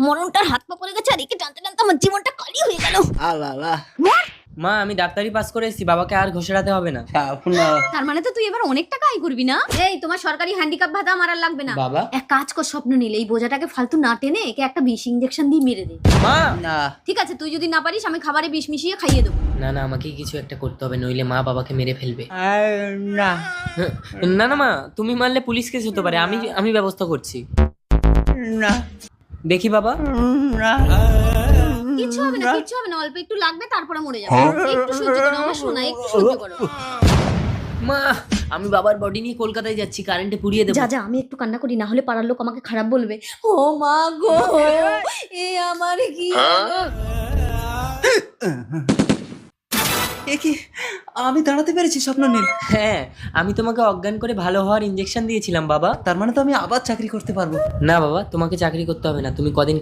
মরণটার হাত পা পড়ে গেছে আর একে টানতে টানতে আমার জীবনটা কালি হয়ে গেল। আল্লাহ আল্লাহ। মা আমি ডাক্তারি পাস করে এসেছি, বাবাকে আর ঘষাতে হবে না। তার মানে তো তুই এবার অনেক টাকা আয় করবি না? এই তোমার সরকারি হ্যান্ডিক্যাপ ভাতা আমার আর লাগবে না। বাবা। এক কাজ কর, স্বপ্ন নিলে এই বোঝাটাকে ফালতু না টেনে একে একটা বিষ ইনজেকশন দিয়ে মেরে দে। মা না ঠিক আছে, তুই যদি না পারিস আমি খাবারে বিষ মিশিয়ে খাইয়ে দেবো। না না, আমাকে কিছু একটা করতে হবে, নইলে মা বাবাকে মেরে ফেলবে। না না না মা, তুমি মারলে পুলিশ কেস হতে পারে, আমি ব্যবস্থা করছি। না দেখি বাবা। না কিচ্ছু হবে না, কিচ্ছু হবে না, অল্প একটু লাগবে তারপরে মরে যাবে। একটু সহ্য করো আমার সোনা, একটু সহ্য করো। মা আমি বাবার বডি নিয়ে কলকাতায় যাচ্ছি, কারেন্টে পুড়িয়ে দেবো। যা যা, আমি একটু কান্না করি, না হলে পাড়ার লোক আমাকে খারাপ বলবে। ও মা গো, এ আমার কি হলো? এ কি, আমি দাঁড়াতে পেরেছি স্বপ্ননীল? হ্যাঁ, আমি তোমাকে অজ্ঞান করে ভালো হওয়ার ইনজেকশন দিয়েছিলাম বাবা। তার মানে তো আমি আবার চাকরি করতে পারবো? না বাবা, তোমাকে চাকরি করতে হবে না, তুমি কদিন